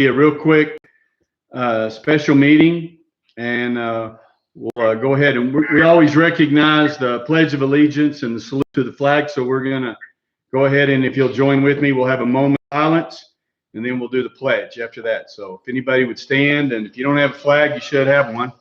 be a real quick special meeting, and we'll go ahead and we always recognize the Pledge of Allegiance and the salute to the flag. So we're going to go ahead, and if you'll join with me, we'll have a moment of silence, and then we'll do the pledge after that. So if anybody would stand, and if you don't have a flag, you should have one.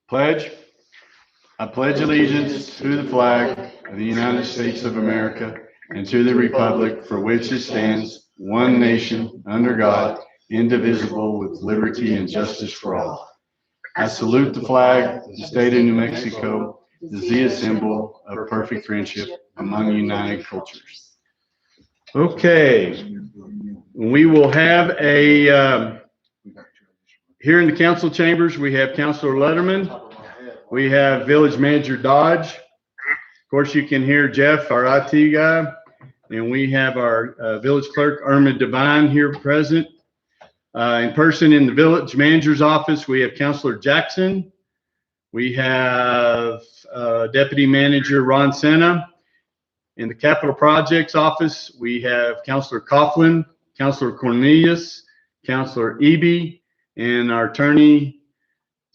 Pledge. I pledge allegiance to the flag of the United States of America and to the republic for which it stands, one nation, under God, indivisible, with liberty and justice for all. I salute the flag of the state of New Mexico, the Zia symbol of perfect friendship among united cultures. Okay, we will have a here in the council chambers, we have Councilor Letterman. We have Village Manager Dodge. Of course, you can hear Jeff, our IT guy. And we have our Village Clerk, Irma Devine, here present. In person in the Village Manager's office, we have Councilor Jackson. We have Deputy Manager Ron Senna. In the Capital Projects office, we have Councilor Coughlin, Councilor Cornelius, Councilor Eby, and our attorney,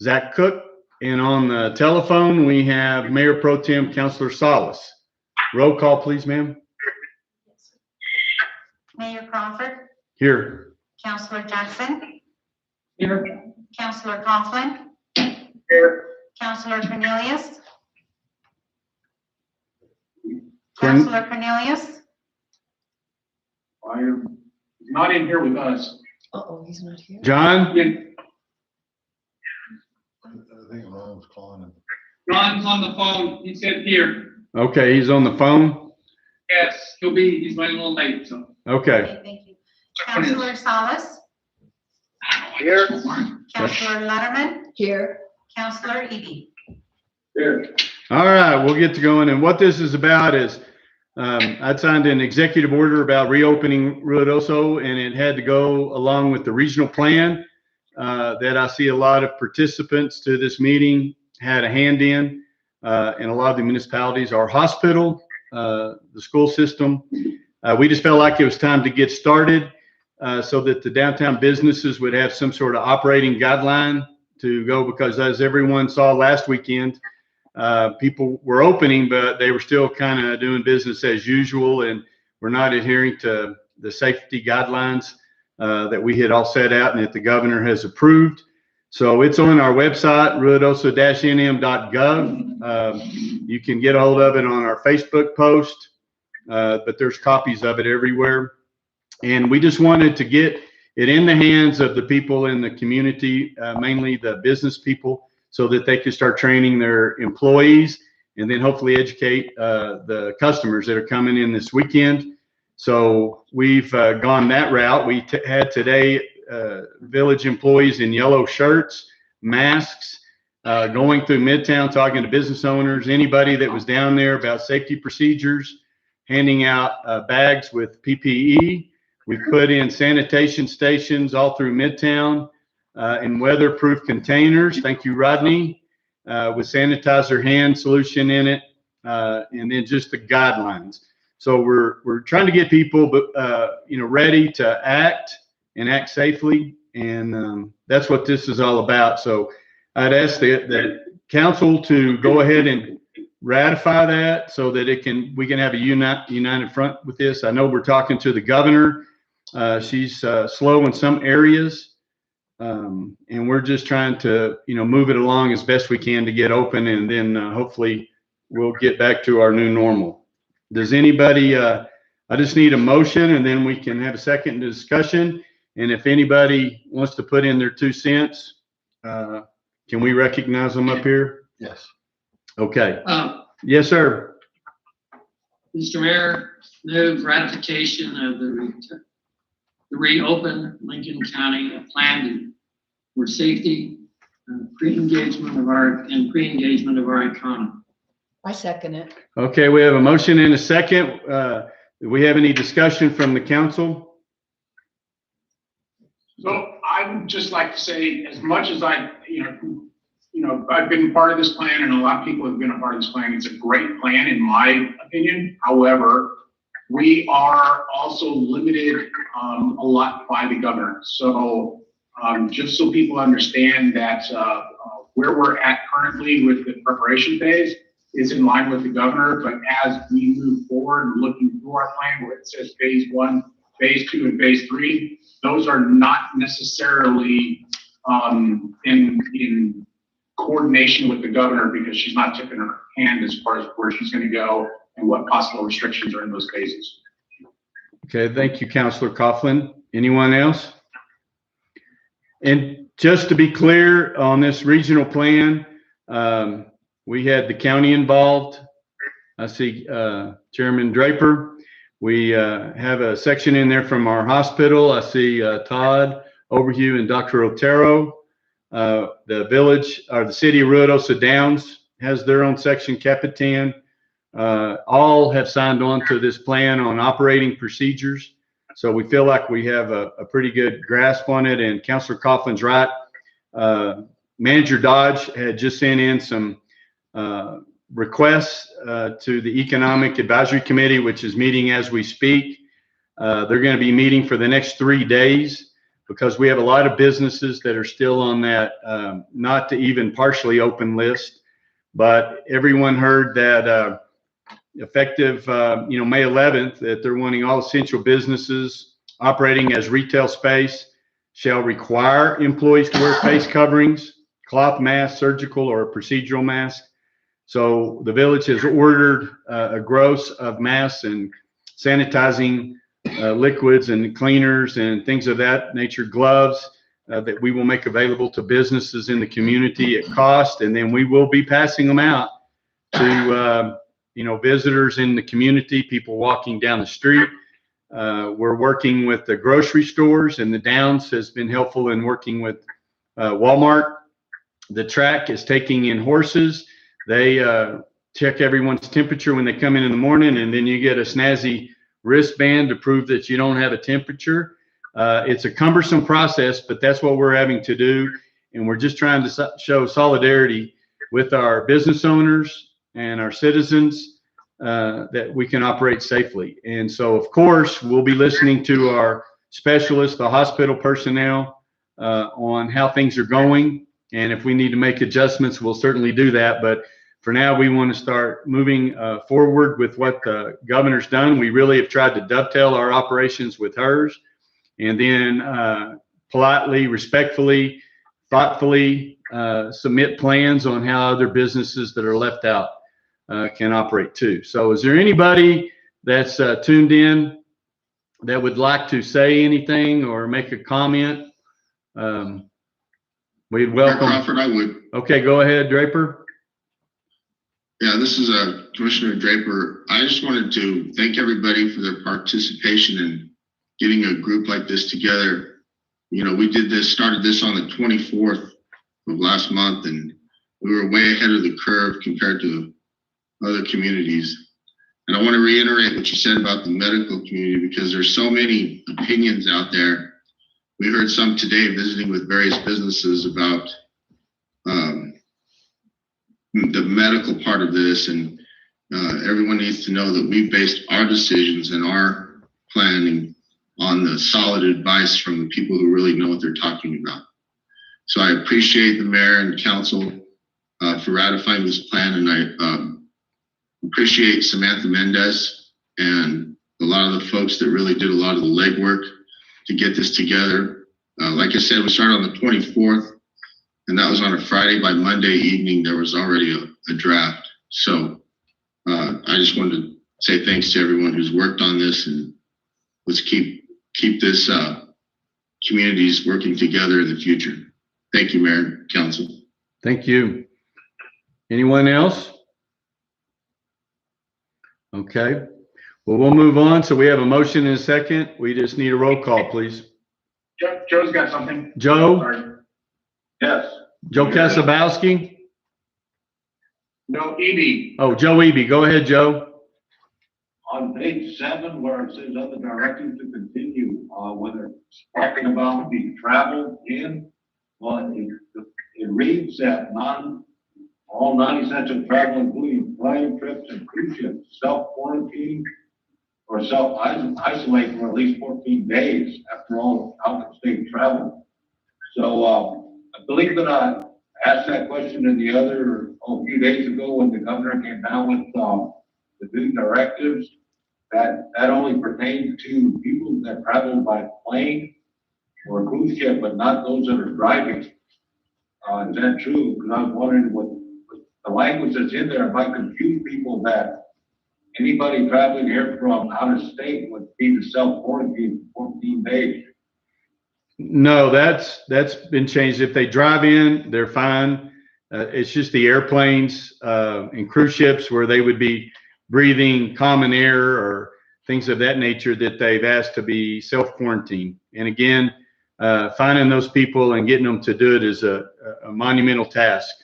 Zach Cook. And on the telephone, we have Mayor Pro Tem Councilor Salas. Roll call, please, ma'am. Mayor Crawford. Here. Councilor Jackson. Here. Councilor Coughlin. Here. Councilor Cornelius. Councilor Cornelius. I am not in here with us. Uh-oh, he's not here. John? I think Ron's calling him. Ron's on the phone. He said here. Okay, he's on the phone. Yes, he's running a little late, so. Okay. Thank you. Councilor Salas. Here. Councilor Letterman. Here. Councilor Eby. Here. All right, we'll get to going. And what this is about is I signed an executive order about reopening Ruidoso, and it had to go along with the regional plan that I see a lot of participants to this meeting had a hand in, and a lot of the municipalities, our hospital, the school system. We just felt like it was time to get started so that the downtown businesses would have some sort of operating guideline to go, because as everyone saw last weekend, people were opening, but they were still kind of doing business as usual, and were not adhering to the safety guidelines that we had all set out and that the governor has approved. So it's on our website, ruidoso-nm.gov. You can get a hold of it on our Facebook post, but there's copies of it everywhere. And we just wanted to get it in the hands of the people in the community, mainly the business people, so that they can start training their employees and then hopefully educate the customers that are coming in this weekend. So we've gone that route. We had today village employees in yellow shirts, masks, going through Midtown, talking to business owners, anybody that was down there about safety procedures, handing out bags with PPE. We put in sanitation stations all through Midtown and weatherproof containers. Thank you, Rodney, with sanitizer hand solution in it, and then just the guidelines. So we're trying to get people, ready to act and act safely, and that's what this is all about. So I'd ask the council to go ahead and ratify that so that we can have a united front with this. I know we're talking to the governor. She's slow in some areas, and we're just trying to move it along as best we can to get open, and then hopefully we'll get back to our new normal. Does anybody, I just need a motion, and then we can have a second discussion. And if anybody wants to put in their 2 cents, can we recognize them up here? Yes. Okay. Yes, sir. Mr. Mayor, move ratification of the reopen Lincoln County plan for safety, pre-engagement of our economy. I second it. Okay, we have a motion and a second. Do we have any discussion from the council? So I would just like to say, as much as I've been part of this plan, and a lot of people have been a part of this plan. It's a great plan, in my opinion. However, we are also limited a lot by the governor. So just so people understand that where we're at currently with the preparation phase is in line with the governor. But as we move forward, looking through our plan where it says phase 1, phase 2, and phase 3, those are not necessarily in coordination with the governor, because she's not tipping her hand as far as where she's going to go and what possible restrictions are in those phases. Okay, thank you, Councilor Coughlin. Anyone else? And just to be clear on this regional plan, we had the county involved. I see Chairman Draper. We have a section in there from our hospital. I see Todd Overview and Dr. Otero. The village, or the city of Ruidoso Downs, has their own section. Capitan. All have signed on to this plan on operating procedures. So we feel like we have a pretty good grasp on it. And Councilor Coughlin's right. Manager Dodge had just sent in some requests to the Economic Advisory Committee, which is meeting as we speak. They're going to be meeting for the next 3 days, because we have a lot of businesses that are still on that not to even partially open list. But everyone heard that effective May 11th, that they're wanting all essential businesses operating as retail space shall require employees to wear face coverings, cloth mask, surgical or procedural mask. So the village has ordered a gross of masks and sanitizing liquids and cleaners and things of that nature, gloves that we will make available to businesses in the community at cost. And then we will be passing them out to visitors in the community, people walking down the street. We're working with the grocery stores, and the Downs has been helpful in working with Walmart. The track is taking in horses. They check everyone's temperature when they come in the morning, and then you get a snazzy wristband to prove that you don't have a temperature. It's a cumbersome process, but that's what we're having to do. And we're just trying to show solidarity with our business owners and our citizens that we can operate safely. And so, of course, we'll be listening to our specialists, the hospital personnel, on how things are going. And if we need to make adjustments, we'll certainly do that. But for now, we want to start moving forward with what the governor's done. We really have tried to dovetail our operations with hers, and then politely, respectfully, thoughtfully submit plans on how other businesses that are left out can operate too. So is there anybody that's tuned in that would like to say anything or make a comment? We'd welcome. Crawford, I would. Okay, go ahead, Draper. Yeah, this is Commissioner Draper. I just wanted to thank everybody for their participation in getting a group like this together. We started this on the 24th of last month, and we were way ahead of the curve compared to other communities. And I want to reiterate what you said about the medical community, because there's so many opinions out there. We heard some today visiting with various businesses about the medical part of this, and everyone needs to know that we based our decisions and our planning on the solid advice from the people who really know what they're talking about. So I appreciate the mayor and council for ratifying this plan, and I appreciate Samantha Mendez and a lot of the folks that really did a lot of the legwork to get this together. Like I said, we started on the 24th, and that was on a Friday. By Monday evening, there was already a draft. So I just wanted to say thanks to everyone who's worked on this, and let's keep this communities working together in the future. Thank you, Mayor and Council. Thank you. Anyone else? Okay. Well, we'll move on. So we have a motion and a second. We just need a roll call, please. Joe's got something. Joe? Sorry. Yes. Joe Kasabowski? No, Evie. Oh, Joe Eby. Go ahead, Joe. on page 7, where it says other directives to continue, whether it's talking about the travel in, well, it reads that all non-essential travel, including plane trips and cruise ships, self-quarantine or self-isolate for at least 14 days after all out-of-state travel. So, I believe that I asked that question in the a few days ago when the governor came down with, the new directives, that only pertains to people that travel by plane or cruise ship, but not those that are driving. Is that true? Because I was wondering what the language that's in there might confuse people that anybody traveling here from out of state would be to self-quarantine for 14 days. No, that's been changed. If they drive in, they're fine. It's just the airplanes and cruise ships where they would be breathing common air or things of that nature that they've asked to be self-quarantined. And again, finding those people and getting them to do it is a monumental task.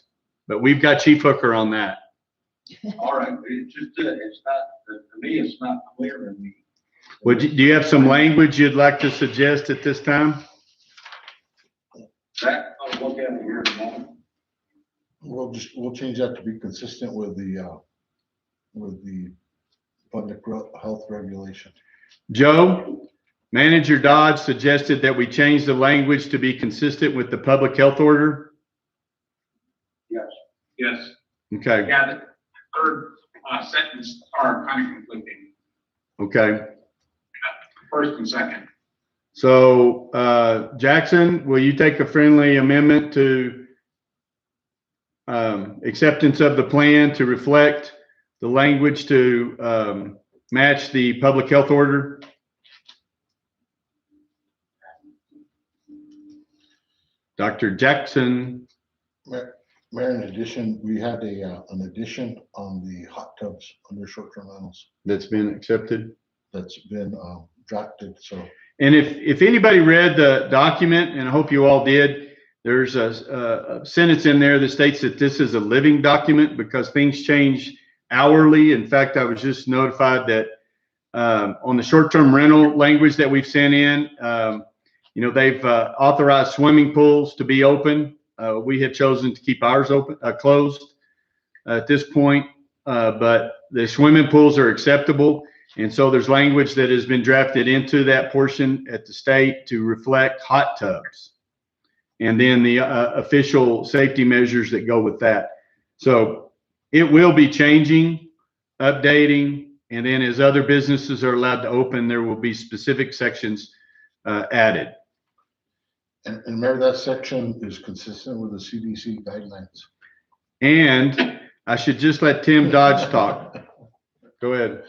But we've got Chief Hooker on that. All right, it's just, it's not, to me, it's not clear to me. Do you have some language you'd like to suggest at this time? That, I'll look at it here in a moment. We'll change that to be consistent with the public health regulation. Joe, Manager Dodge suggested that we change the language to be consistent with the public health order. Yes. Yes. Okay. Yeah, the third sentence are kind of conflicting, Okay. first and second. So, Jackson, will you take a friendly amendment to acceptance of the plan to reflect the language to match the public health order? Dr. Jackson. Mayor, in addition, we had an addition on the hot tubs under short-term rentals That's been accepted. that's been drafted, so. And if anybody read the document, and I hope you all did, there's a sentence in there that states that this is a living document because things change hourly. In fact, I was just notified that on the short-term rental language that we've sent in, they've authorized swimming pools to be open. We have chosen to keep ours open, closed at this point, but the swimming pools are acceptable. And so there's language that has been drafted into that portion at the state to reflect hot tubs. And then the official safety measures that go with that. So it will be changing, updating, and then as other businesses are allowed to open, there will be specific sections added. And Mayor, that section is consistent with the CDC guidelines. And I should just let Tim Dodge talk. Go ahead.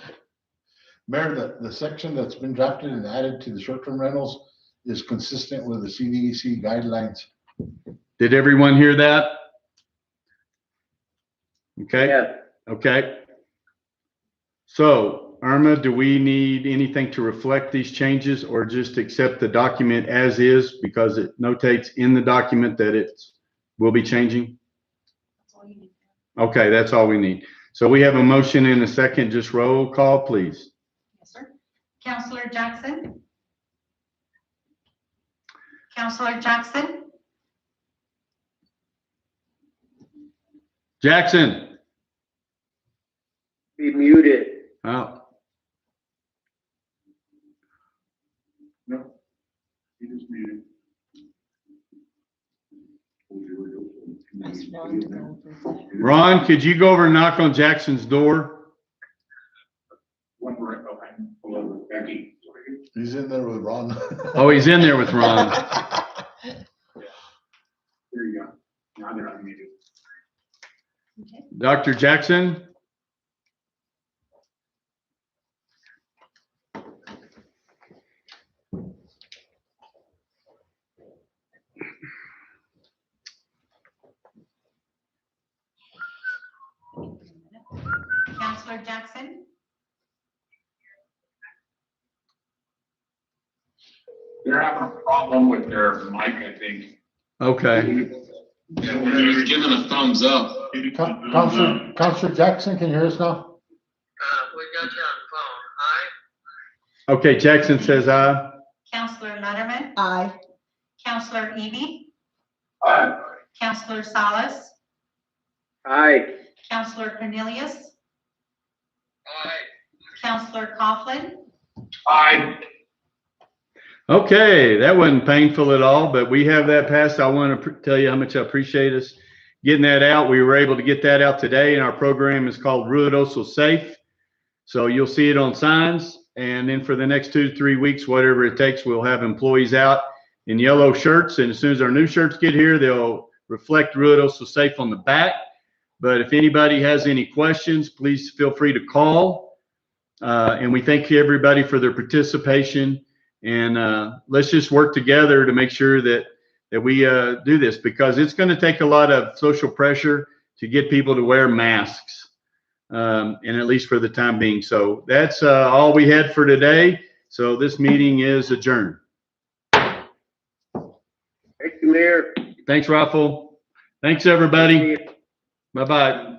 Mayor, the section that's been drafted and added to the short-term rentals is consistent with the CDC guidelines. Did everyone hear that? Okay. Yeah. Okay. So, Irma, do we need anything to reflect these changes or just accept the document as is because it notates in the document that it will be changing? Okay, that's all we need. So we have a motion and a second. Just roll call, please. Yes, sir. Counselor Jackson? Counselor Jackson? Jackson. Be muted. Oh, No, he just muted. Ask Ron to go over there. Ron, could you go over and knock on Jackson's door? One right behind, below Becky. He's in there with Ron. Oh, he's in there with Ron. There you go. Now they're unmuted. Okay. Dr. Jackson? Counselor Jackson? They're having a problem with their mic, I think. Okay. You're giving a thumbs up. Counselor Jackson, can you hear us now? We got you on the phone. Okay, Jackson says aye. Counselor Letterman, Aye. Counselor Eby, Aye. Counselor Salas, Aye. Counselor Cornelius, Aye. Counselor Coughlin, Aye. Okay, that wasn't painful at all, but we have that passed. I want to tell you how much I appreciate us getting that out. We were able to get that out today, and our program is called Ruidoso Safe. So you'll see it on signs, and then for the next 2 to 3 weeks, whatever it takes, we'll have employees out in yellow shirts, and as soon as our new shirts get here, they'll reflect Ruidoso Safe on the back. But if anybody has any questions, please feel free to call. And we thank everybody for their participation. And let's just work together to make sure that we do this, because it's going to take a lot of social pressure to get people to wear masks, and at least for the time being. So that's all we had for today. So this meeting is adjourned. Thank you, Mayor. Thanks, Raffle. Thanks, everybody. Bye-bye.